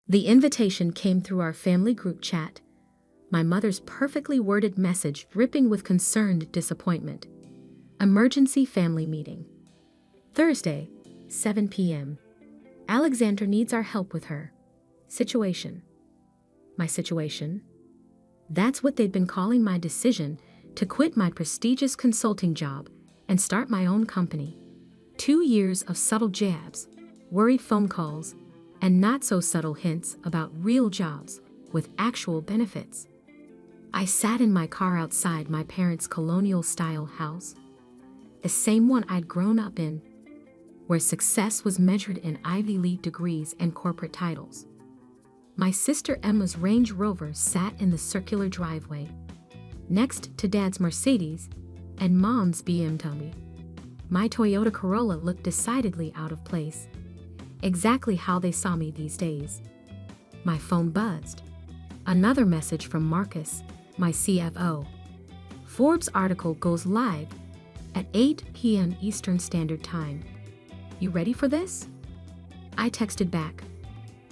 The invitation came through our family group chat, my mother's perfectly worded message dripping with concerned disappointment. Emergency family meeting. Thursday, 7 p.m. Alexandra needs our help with her situation. My situation? That's what they'd been calling my decision to quit my prestigious consulting job and start my own company. 2 years of subtle jabs, worried phone calls, and not-so-subtle hints about real jobs with actual benefits. I sat in my car outside my parents' colonial-style house, the same one I'd grown up in, where success was measured in Ivy League degrees and corporate titles. My sister Emma's Range Rover sat in the circular driveway, next to Dad's Mercedes and Mom's BMW. My Toyota Corolla looked decidedly out of place, exactly how they saw me these days. My phone buzzed. Another message from Marcus, my CFO. Forbes article goes live at 8 p.m. Eastern Standard Time. You ready for this? I texted back.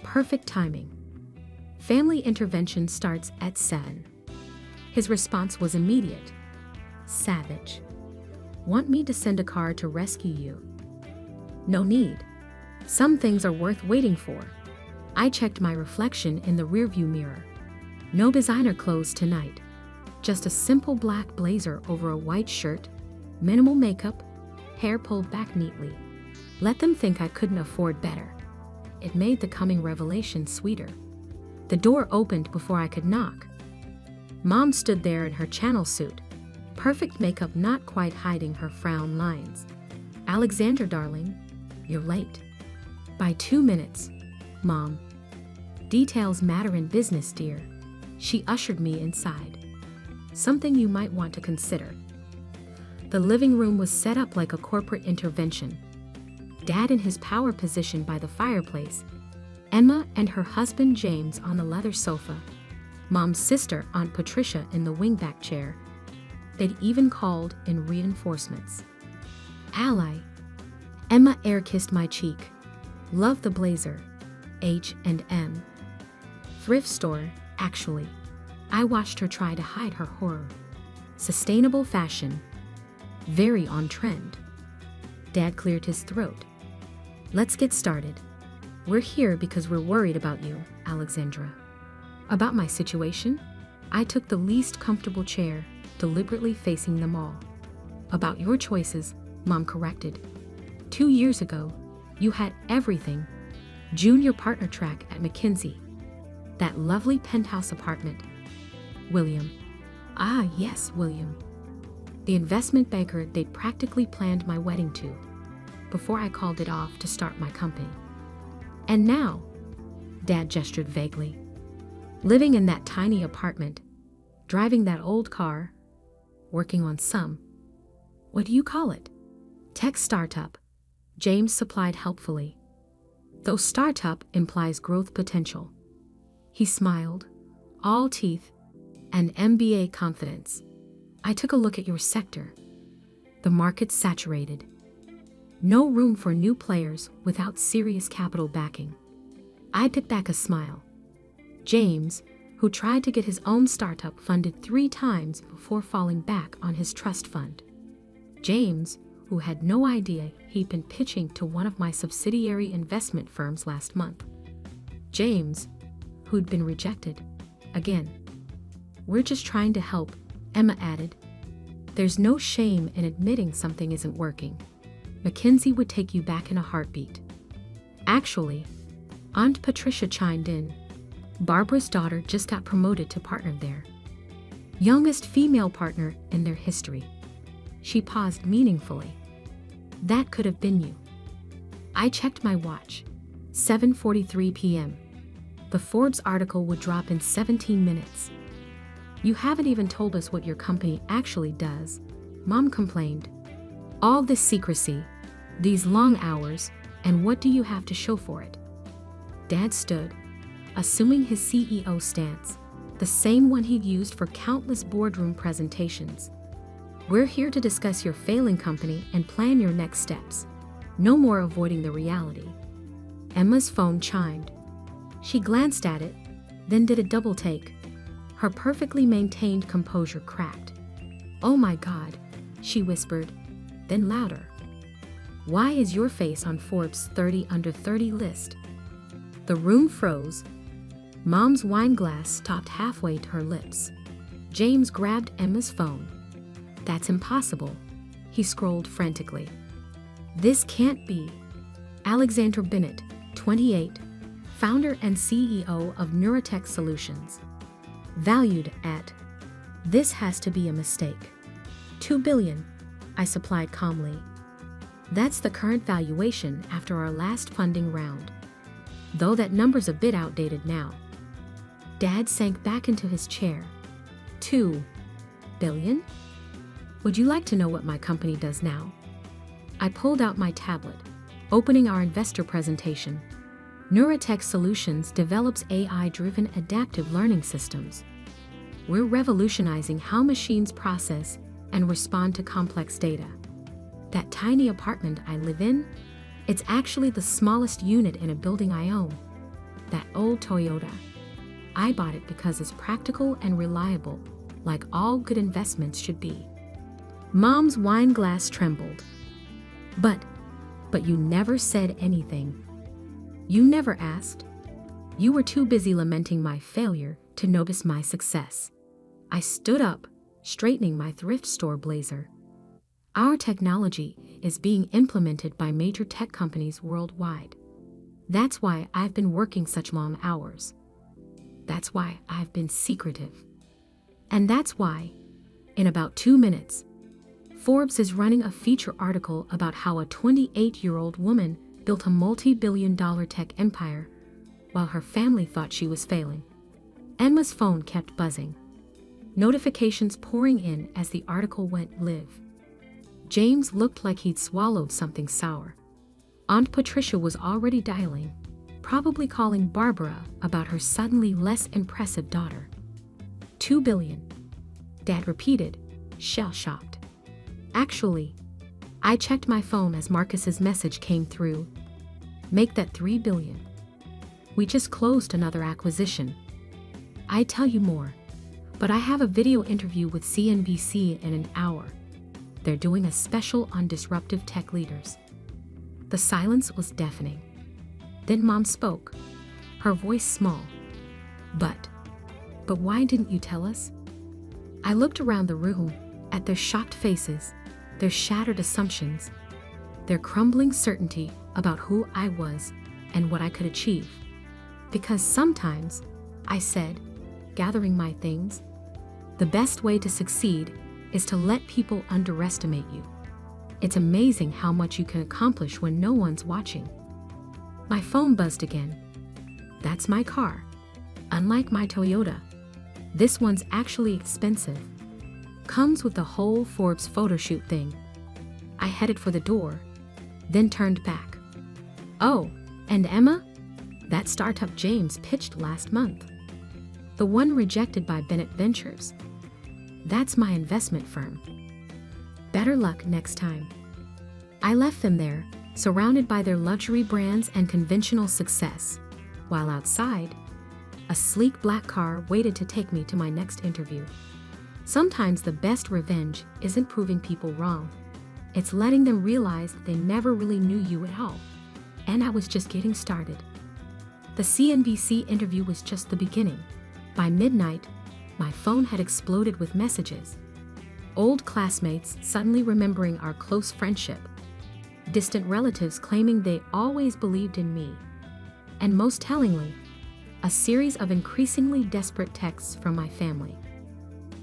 Perfect timing. Family intervention starts at 7. His response was immediate. Savage. Want me to send a car to rescue you? No need. Some things are worth waiting for. I checked my reflection in the rearview mirror. No designer clothes tonight. Just a simple black blazer over a white shirt, minimal makeup, hair pulled back neatly. Let them think I couldn't afford better. It made the coming revelation sweeter. The door opened before I could knock. Mom stood there in her channel suit, perfect makeup not quite hiding her frown lines. Alexandra, darling, you're late. By 2 minutes, Mom. Details matter in business, dear. She ushered me inside. Something you might want to consider. The living room was set up like a corporate intervention. Dad in his power position by the fireplace, Emma and her husband James on the leather sofa, Mom's sister, Aunt Patricia, in the wingback chair. They'd even called in reinforcements. Ally. Emma air-kissed my cheek. Love the blazer. H&M. Thrift store, actually. I watched her try to hide her horror. Sustainable fashion. Very on trend. Dad cleared his throat. Let's get started. We're here because we're worried about you, Alexandra. About my situation? I took the least comfortable chair, deliberately facing them all. About your choices, Mom corrected. 2 years ago, you had everything. Junior partner track at McKinsey. That lovely penthouse apartment. William. Ah, yes, William. The investment banker they'd practically planned my wedding to, before I called it off to start my company. And now, Dad gestured vaguely. Living in that tiny apartment, driving that old car, working on some, what do you call it? Tech startup, James supplied helpfully. Though startup implies growth potential. He smiled, all teeth, and MBA confidence. I took a look at your sector. The market's saturated. No room for new players without serious capital backing. I picked back a smile. James, who tried to get his own startup funded 3 times before falling back on his trust fund. James, who had no idea he'd been pitching to one of my subsidiary investment firms last month. James, who'd been rejected. Again. We're just trying to help, Emma added. There's no shame in admitting something isn't working. McKinsey would take you back in a heartbeat. Actually, Aunt Patricia chimed in. Barbara's daughter just got promoted to partner there. Youngest female partner in their history. She paused meaningfully. That could have been you. I checked my watch. 7:43 p.m. The Forbes article would drop in 17 minutes. You haven't even told us what your company actually does, Mom complained. All this secrecy, these long hours, and what do you have to show for it? Dad stood, assuming his CEO stance, the same one he'd used for countless boardroom presentations. We're here to discuss your failing company and plan your next steps. No more avoiding the reality. Emma's phone chimed. She glanced at it, then did a double take. Her perfectly maintained composure cracked. "Oh my God," she whispered, then louder. "Why is your face on Forbes 30 under 30 list?" The room froze. Mom's wine glass stopped halfway to her lips. James grabbed Emma's phone. "That's impossible." He scrolled frantically. "This can't be." Alexandra Bennett, 28, founder and CEO of Neurotech Solutions. Valued at, "This has to be a mistake." $2 billion, I supplied calmly. "That's the current valuation after our last funding round. Though that number's a bit outdated now." Dad sank back into his chair. $2 billion? Would you like to know what my company does now? I pulled out my tablet, opening our investor presentation. Neurotech Solutions develops AI-driven adaptive learning systems. We're revolutionizing how machines process and respond to complex data. That tiny apartment I live in, it's actually the smallest unit in a building I own. That old Toyota. I bought it because it's practical and reliable, like all good investments should be. Mom's wine glass trembled. But you never said anything. You never asked. You were too busy lamenting my failure to notice my success. I stood up, straightening my thrift store blazer. Our technology is being implemented by major tech companies worldwide. That's why I've been working such long hours. That's why I've been secretive. And that's why, in about 2 minutes, Forbes is running a feature article about how a 28-year-old woman built a multi-billion-dollar tech empire while her family thought she was failing. Emma's phone kept buzzing, notifications pouring in as the article went live. James looked like he'd swallowed something sour. Aunt Patricia was already dialing, probably calling Barbara about her suddenly less impressive daughter. $2 billion, Dad repeated, shell-shocked. Actually, I checked my phone as Marcus's message came through. Make that $3 billion. We just closed another acquisition. I'd tell you more, but I have a video interview with CNBC in an hour. They're doing a special on disruptive tech leaders. The silence was deafening. Then Mom spoke, her voice small. But why didn't you tell us? I looked around the room at their shocked faces, their shattered assumptions, their crumbling certainty about who I was and what I could achieve. Because sometimes, I said, gathering my things, the best way to succeed is to let people underestimate you. It's amazing how much you can accomplish when no one's watching. My phone buzzed again. That's my car. Unlike my Toyota, this one's actually expensive. Comes with the whole Forbes photoshoot thing. I headed for the door, then turned back. Oh, and Emma? That startup James pitched last month. The one rejected by Bennett Ventures. That's my investment firm. Better luck next time. I left them there, surrounded by their luxury brands and conventional success, while outside, a sleek black car waited to take me to my next interview. Sometimes the best revenge isn't proving people wrong. It's letting them realize that they never really knew you at all. And I was just getting started. The CNBC interview was just the beginning. By midnight, my phone had exploded with messages. Old classmates suddenly remembering our close friendship. Distant relatives claiming they always believed in me. And most tellingly, a series of increasingly desperate texts from my family.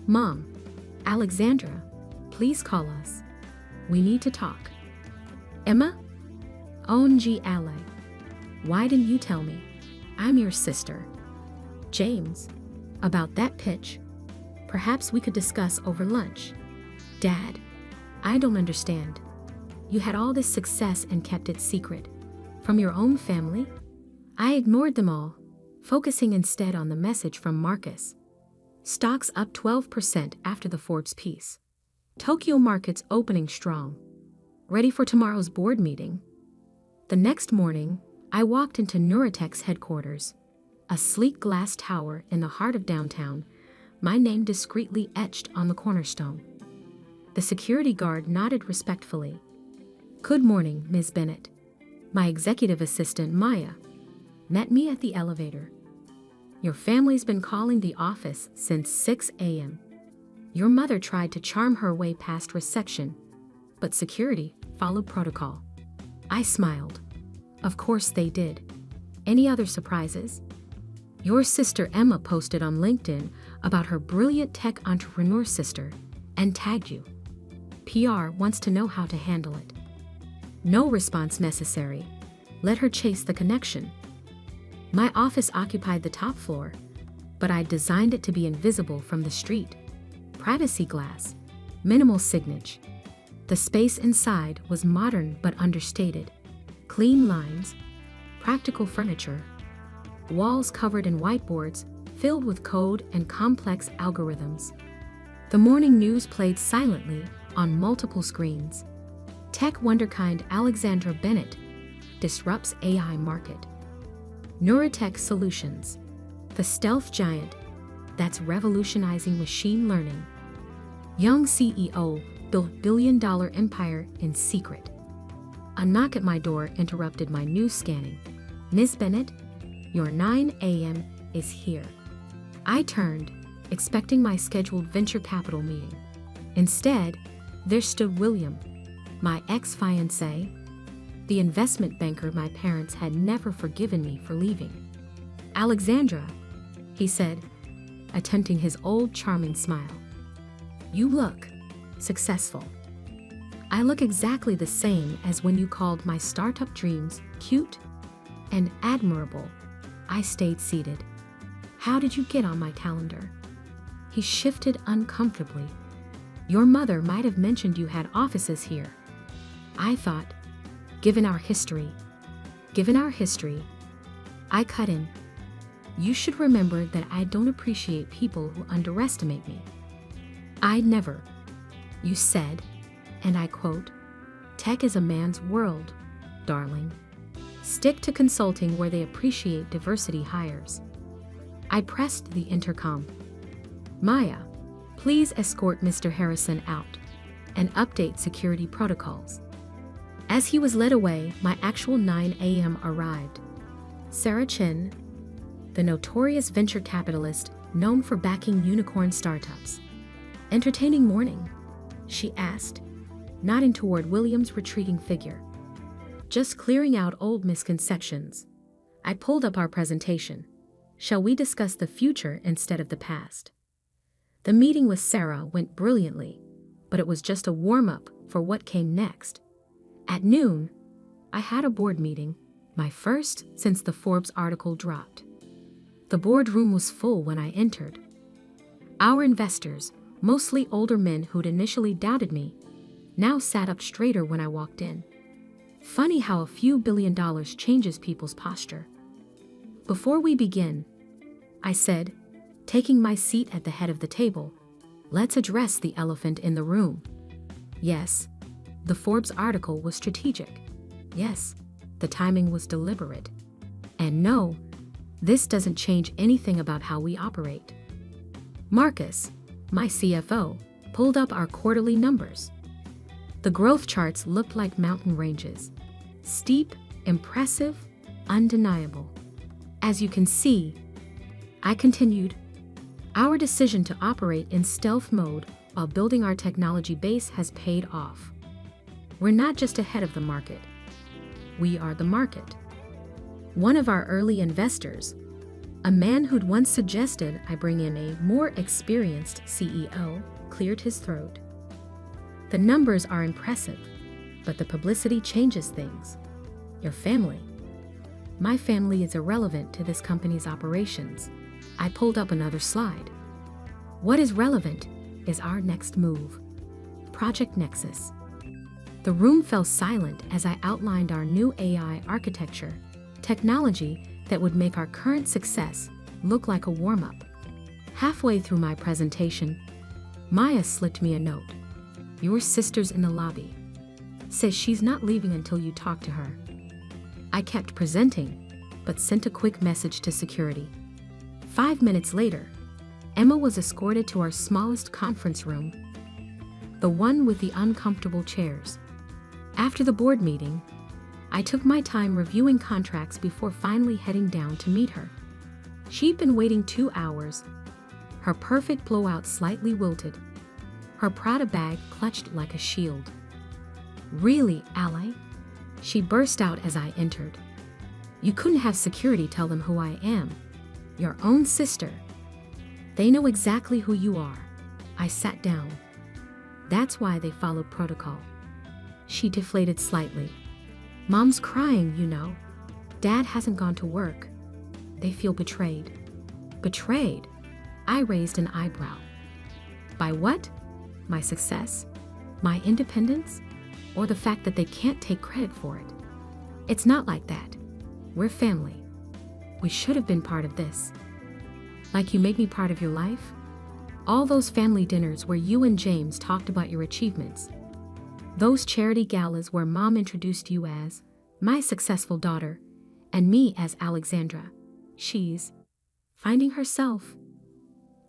Mom, Alexandra, please call us. We need to talk. Emma? OMG, Ally. Why didn't you tell me? I'm your sister. James, about that pitch. Perhaps we could discuss over lunch. Dad, I don't understand. You had all this success and kept it secret. From your own family? I ignored them all, focusing instead on the message from Marcus. Stocks up 12% after the Forbes piece. Tokyo markets opening strong. Ready for tomorrow's board meeting. The next morning, I walked into Neurotech's headquarters. a sleek glass tower in the heart of downtown, my name discreetly etched on the cornerstone. The security guard nodded respectfully. "Good morning, Ms. Bennett." My executive assistant, Maya, met me at the elevator. "Your family's been calling the office since 6 a.m. Your mother tried to charm her way past reception, but security followed protocol." I smiled. Of course they did. Any other surprises? "Your sister Emma posted on LinkedIn about her brilliant tech entrepreneur sister and tagged you. PR wants to know how to handle it." No response necessary. Let her chase the connection. My office occupied the top floor, but I designed it to be invisible from the street. Privacy glass, minimal signage. The space inside was modern but understated. Clean lines, practical furniture, walls covered in whiteboards filled with code and complex algorithms. The morning news played silently on multiple screens. Tech wonderkind Alexandra Bennett disrupts AI market. Neurotech Solutions, the stealth giant that's revolutionizing machine learning. Young CEO built billion-dollar empire in secret. A knock at my door interrupted my news scanning. "Ms. Bennett, your 9 a.m. is here." I turned, expecting my scheduled venture capital meeting. Instead, there stood William, my ex-fiancé, the investment banker my parents had never forgiven me for leaving. "Alexandra," he said, attempting his old charming smile. "You look successful." "I look exactly the same as when you called my startup dreams cute and admirable." I stayed seated. "How did you get on my calendar?" He shifted uncomfortably. "Your mother might have mentioned you had offices here." I thought, given our history, I cut in. "You should remember that I don't appreciate people who underestimate me." "I'd never." "You said, and I quote, 'Tech is a man's world, darling. Stick to consulting where they appreciate diversity hires.'" I pressed the intercom. "Maya, please escort Mr. Harrison out and update security protocols." As he was led away, my actual 9 a.m. arrived. Sarah Chen, the notorious venture capitalist known for backing unicorn startups. "Entertaining morning?" she asked, nodding toward William's retreating figure. "Just clearing out old misconceptions." I pulled up our presentation. "Shall we discuss the future instead of the past?" The meeting with Sarah went brilliantly, but it was just a warm-up for what came next. At noon, I had a board meeting, my first since the Forbes article dropped. The boardroom was full when I entered. Our investors, mostly older men who'd initially doubted me, now sat up straighter when I walked in. Funny how a few $1 billion changes people's posture. "Before we begin," I said, taking my seat at the head of the table, "let's address the elephant in the room." Yes, the Forbes article was strategic. Yes, the timing was deliberate. And no, this doesn't change anything about how we operate. Marcus, my CFO, pulled up our quarterly numbers. The growth charts looked like mountain ranges. Steep, impressive, undeniable. "As you can see," I continued, "our decision to operate in stealth mode while building our technology base has paid off. We're not just ahead of the market. We are the market." One of our early investors, a man who'd once suggested I bring in a more experienced CEO, cleared his throat. "The numbers are impressive, but the publicity changes things. Your family." "My family is irrelevant to this company's operations." I pulled up another slide. "What is relevant is our next move, Project Nexus." The room fell silent as I outlined our new AI architecture, technology that would make our current success look like a warm-up. Halfway through my presentation, Maya slipped me a note. "Your sister's in the lobby. Says she's not leaving until you talk to her." I kept presenting, but sent a quick message to security. 5 minutes later, Emma was escorted to our smallest conference room, the one with the uncomfortable chairs. After the board meeting, I took my time reviewing contracts before finally heading down to meet her. She'd been waiting 2 hours, her perfect blowout slightly wilted, her Prada bag clutched like a shield. "Really, Ally?" she burst out as I entered. "You couldn't have security tell them who I am. Your own sister. They know exactly who you are." I sat down. "That's why they followed protocol." She deflated slightly. "Mom's crying, you know. Dad hasn't gone to work. They feel betrayed." "Betrayed?" I raised an eyebrow. "By what? My success? My independence? Or the fact that they can't take credit for it? It's not like that. We're family. We should have been part of this. Like you made me part of your life? All those family dinners where you and James talked about your achievements. Those charity galas where Mom introduced you as my successful daughter and me as Alexandra. She's finding herself."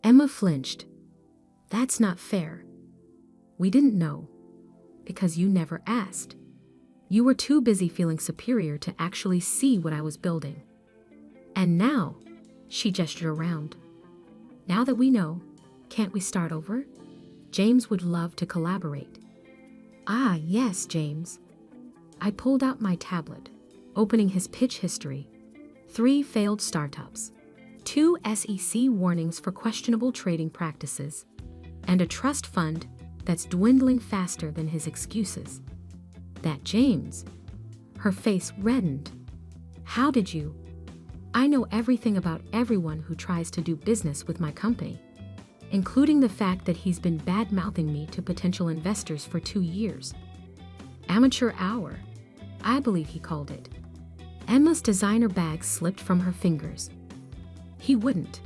Emma flinched. "That's not fair. We didn't know. Because you never asked. You were too busy feeling superior to actually see what I was building. And now," she gestured around, "now that we know, can't we start over? James would love to collaborate." "Ah, yes, James." I pulled out my tablet, opening his pitch history. 3 failed startups, 2 SEC warnings for questionable trading practices, and a trust fund that's dwindling faster than his excuses. "That James?" Her face reddened. "How did you?" "I know everything about everyone who tries to do business with my company, including the fact that he's been bad-mouthing me to potential investors for 2 years. Amateur hour, I believe he called it." Emma's designer bag slipped from her fingers. "He wouldn't.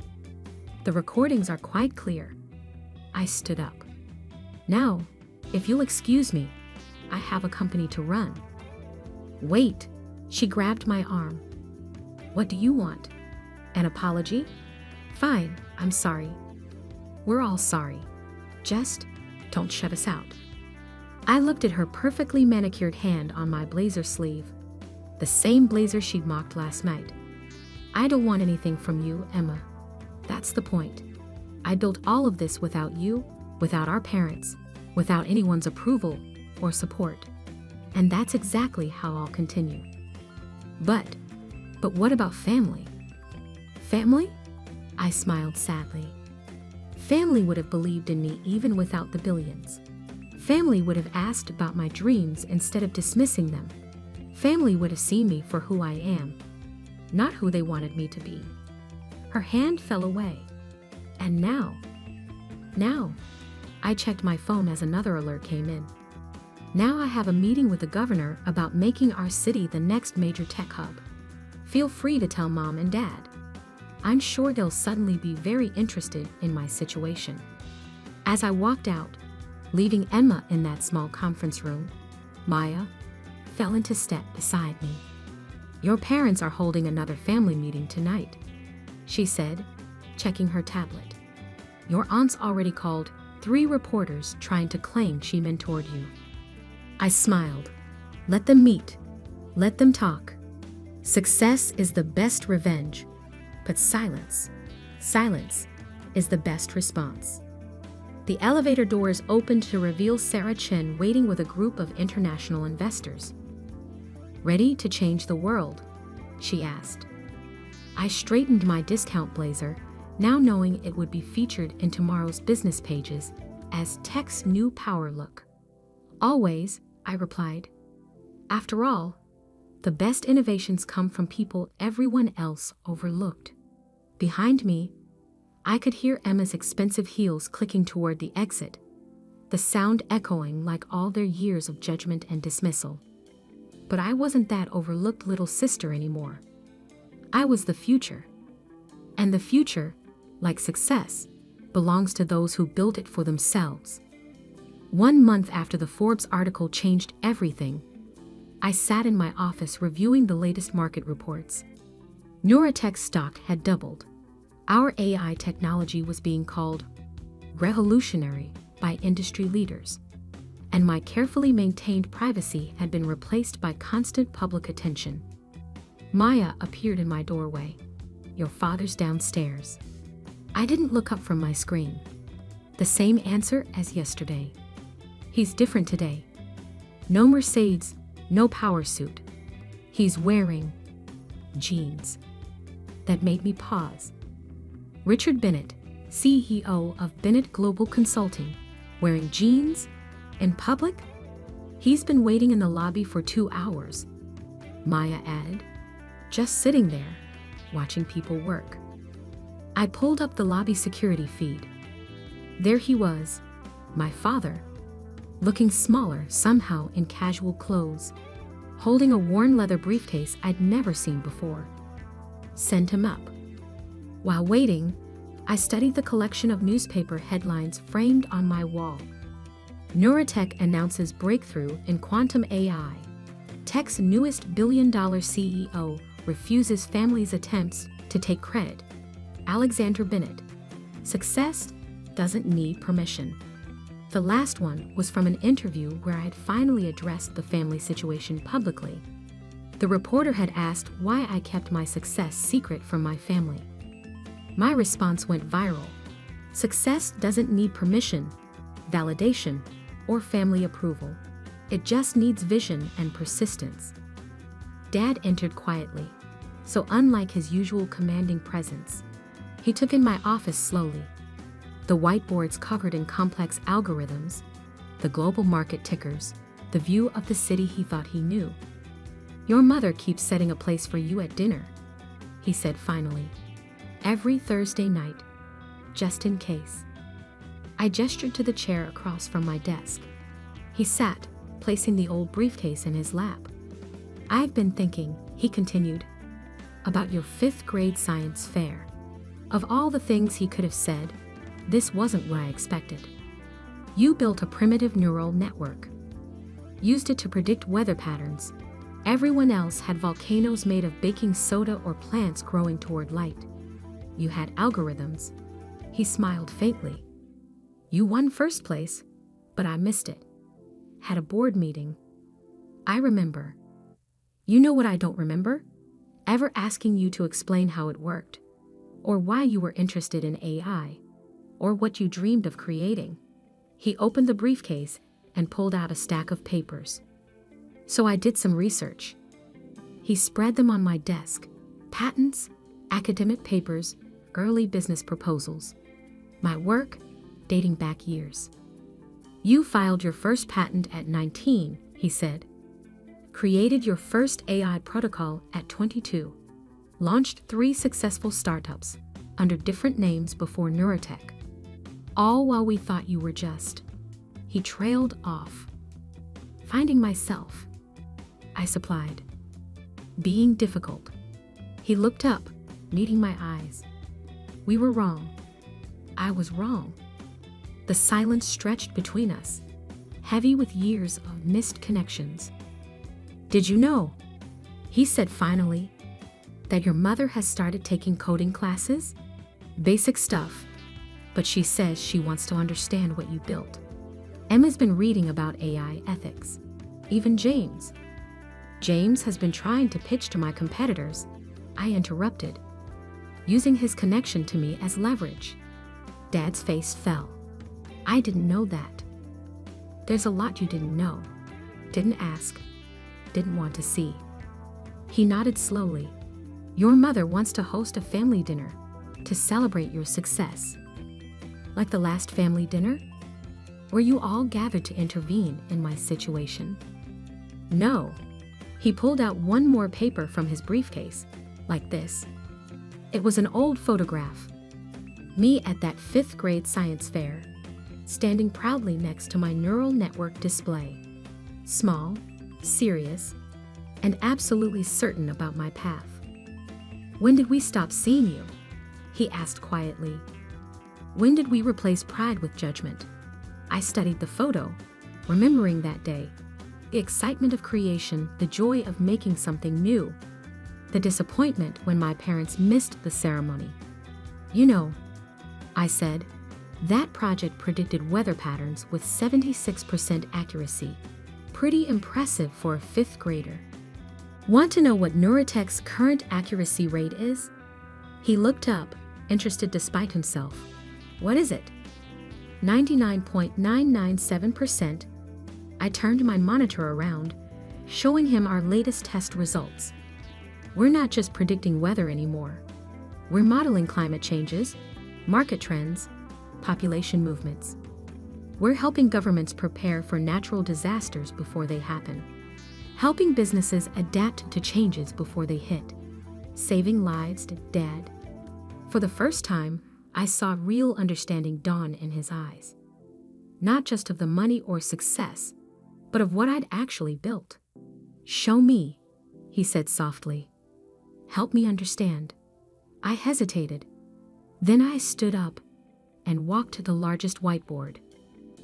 The recordings are quite clear." I stood up. "Now, if you'll excuse me, I have a company to run." "Wait," she grabbed my arm. "What do you want? An apology? Fine, I'm sorry. We're all sorry. Just don't shut us out." I looked at her perfectly manicured hand on my blazer sleeve, the same blazer she'd mocked last night. "I don't want anything from you, Emma. That's the point. I built all of this without you, without our parents, without anyone's approval or support. And that's exactly how I'll continue." But what about family?" "Family?" I smiled sadly. "Family would have believed in me even without the billions. Family would have asked about my dreams instead of dismissing them. Family would have seen me for who I am, not who they wanted me to be." Her hand fell away. "And now?" I checked my phone as another alert came in. "Now I have a meeting with the governor about making our city the next major tech hub. Feel free to tell Mom and Dad. I'm sure they'll suddenly be very interested in my situation." As I walked out, leaving Emma in that small conference room, Maya fell into step beside me. "Your parents are holding another family meeting tonight," she said, checking her tablet. "Your aunt's already called 3 reporters trying to claim she mentored you." I smiled. Let them meet. Let them talk. Success is the best revenge, but silence is the best response. The elevator doors opened to reveal Sarah Chen waiting with a group of international investors. "Ready to change the world?" she asked. I straightened my discount blazer, now knowing it would be featured in tomorrow's business pages as tech's new power look. "Always," I replied. "After all, the best innovations come from people everyone else overlooked." Behind me, I could hear Emma's expensive heels clicking toward the exit, the sound echoing like all their years of judgment and dismissal. But I wasn't that overlooked little sister anymore. I was the future. And the future, like success, belongs to those who built it for themselves. 1 month after the Forbes article changed everything, I sat in my office reviewing the latest market reports. Neuratech stock had doubled. Our AI technology was being called revolutionary by industry leaders, and my carefully maintained privacy had been replaced by constant public attention. Maya appeared in my doorway. "Your father's downstairs." I didn't look up from my screen. The same answer as yesterday. "He's different today. No Mercedes, no power suit. He's wearing jeans." That made me pause. Richard Bennett, CEO of Bennett Global Consulting, wearing jeans? In public? "He's been waiting in the lobby for 2 hours," Maya added, "just sitting there, watching people work." I pulled up the lobby security feed. There he was, my father, looking smaller somehow in casual clothes, holding a worn leather briefcase I'd never seen before. Send him up. While waiting, I studied the collection of newspaper headlines framed on my wall. Neurotech announces breakthrough in quantum AI. Tech's newest billion-dollar CEO refuses family's attempts to take credit. Alexander Bennett. Success doesn't need permission. The last one was from an interview where I had finally addressed the family situation publicly. The reporter had asked why I kept my success secret from my family. My response went viral. Success doesn't need permission, validation, or family approval. It just needs vision and persistence. Dad entered quietly, so unlike his usual commanding presence, he took in my office slowly. The whiteboards covered in complex algorithms, the global market tickers, the view of the city he thought he knew. "Your mother keeps setting a place for you at dinner," he said finally. "Every Thursday night, just in case." I gestured to the chair across from my desk. He sat, placing the old briefcase in his lap. "I've been thinking," he continued, "about your 5th grade science fair." Of all the things he could have said, this wasn't what I expected. "You built a primitive neural network. Used it to predict weather patterns. Everyone else had volcanoes made of baking soda or plants growing toward light. You had algorithms." He smiled faintly. "You won first place, but I missed it. Had a board meeting. I remember. You know what I don't remember? Ever asking you to explain how it worked, or why you were interested in AI, or what you dreamed of creating." He opened the briefcase and pulled out a stack of papers. "So I did some research." He spread them on my desk. Patents, academic papers, early business proposals. My work, dating back years. "You filed your first patent at 19, he said. "Created your first AI protocol at 22. Launched 3 successful startups under different names before Neurotech. All while we thought you were just..." He trailed off. "Finding myself," I supplied. "Being difficult." He looked up, meeting my eyes. "We were wrong. I was wrong." The silence stretched between us, heavy with years of missed connections. "Did you know," he said finally, "that your mother has started taking coding classes? Basic stuff, but she says she wants to understand what you built. Emma's been reading about AI ethics. Even James. James has been trying to pitch to my competitors," I interrupted, using his connection to me as leverage. Dad's face fell. "I didn't know that." "There's a lot you didn't know, didn't ask, didn't want to see." He nodded slowly. "Your mother wants to host a family dinner to celebrate your success." "Like the last family dinner? Were you all gathered to intervene in my situation?" "No." He pulled out one more paper from his briefcase, like this. It was an old photograph. Me at that 5th grade science fair, standing proudly next to my neural network display. Small, serious, and absolutely certain about my path. "When did we stop seeing you?" he asked quietly. "When did we replace pride with judgment?" I studied the photo, remembering that day. The excitement of creation, the joy of making something new. The disappointment when my parents missed the ceremony. You know, I said, that project predicted weather patterns with 76% accuracy. Pretty impressive for a fifth grader. Want to know what Neurotech's current accuracy rate is? He looked up, interested despite himself. What is it? 99.997%. I turned my monitor around, showing him our latest test results. We're not just predicting weather anymore. We're modeling climate changes, market trends, population movements. We're helping governments prepare for natural disasters before they happen. Helping businesses adapt to changes before they hit. Saving lives, Dad. For the first time, I saw real understanding dawn in his eyes. Not just of the money or success, but of what I'd actually built. Show me, he said softly. Help me understand. I hesitated. Then I stood up and walked to the largest whiteboard.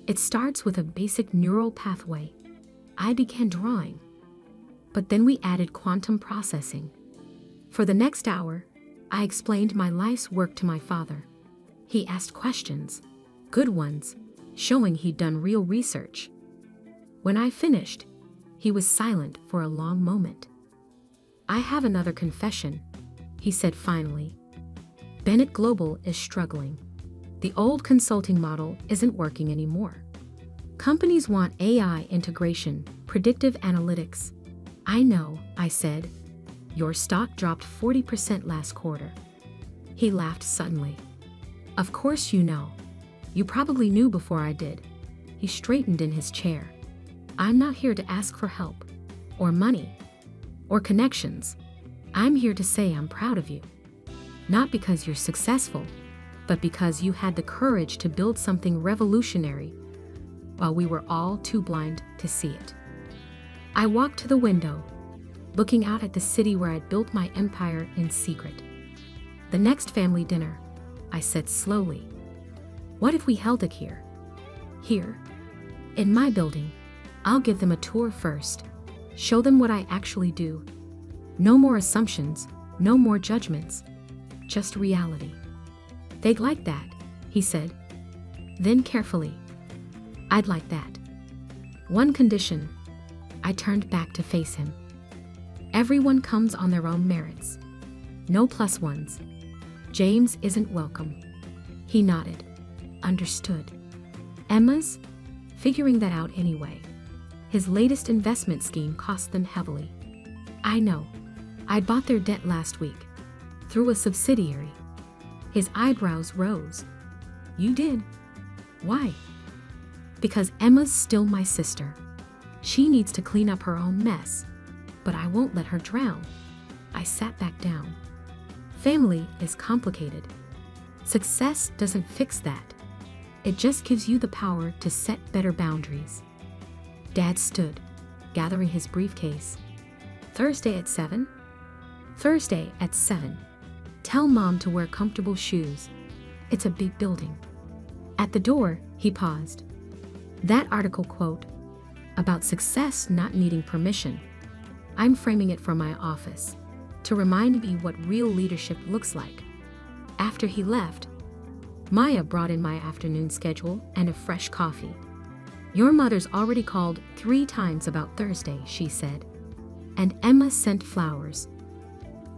It starts with a basic neural pathway. I began drawing. But then we added quantum processing. For the next hour, I explained my life's work to my father. He asked questions, good ones, showing he'd done real research. When I finished, he was silent for a long moment. I have another confession, he said finally. Bennett Global is struggling. The old consulting model isn't working anymore. Companies want AI integration, predictive analytics. I know, I said. Your stock dropped 40% last quarter. He laughed suddenly. Of course you know. You probably knew before I did. He straightened in his chair. I'm not here to ask for help, or money, or connections. I'm here to say I'm proud of you. Not because you're successful, but because you had the courage to build something revolutionary while we were all too blind to see it. I walked to the window, looking out at the city where I'd built my empire in secret. The next family dinner, I said slowly. What if we held it here? Here, in my building. I'll give them a tour first, show them what I actually do. No more assumptions, no more judgments, just reality. They'd like that, he said. Then carefully, I'd like that. One condition. I turned back to face him. Everyone comes on their own merits. No plus ones. James isn't welcome. He nodded. Understood. Emma's? Figuring that out anyway. His latest investment scheme cost them heavily. I know. I bought their debt last week. Through a subsidiary. His eyebrows rose. You did? Why? Because Emma's still my sister. She needs to clean up her own mess. But I won't let her drown. I sat back down. Family is complicated. Success doesn't fix that. It just gives you the power to set better boundaries. Dad stood, gathering his briefcase. Thursday at 7? Thursday at 7. Tell Mom to wear comfortable shoes. It's a big building. At the door, he paused. That article quote, about success not needing permission. I'm framing it for my office, to remind me what real leadership looks like. After he left, Maya brought in my afternoon schedule and a fresh coffee. Your mother's already called 3 times about Thursday, she said. And Emma sent flowers.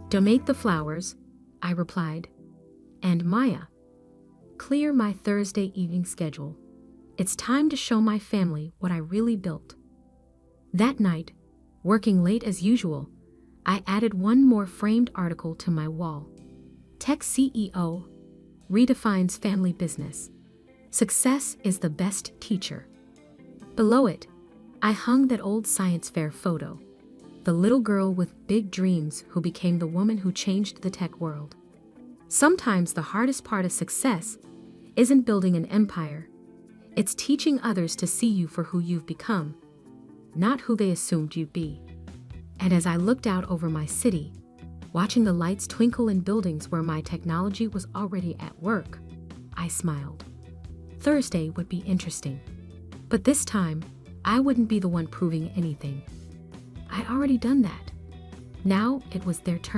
Donate the flowers, I replied. And Maya. Clear my Thursday evening schedule. It's time to show my family what I really built. That night, working late as usual, I added one more framed article to my wall. Tech CEO redefines family business. Success is the best teacher. Below it, I hung that old science fair photo. The little girl with big dreams who became the woman who changed the tech world. Sometimes the hardest part of success isn't building an empire. It's teaching others to see you for who you've become, not who they assumed you'd be. And as I looked out over my city, watching the lights twinkle in buildings where my technology was already at work, I smiled. Thursday would be interesting. But this time, I wouldn't be the one proving anything. I'd already done that. Now it was their turn.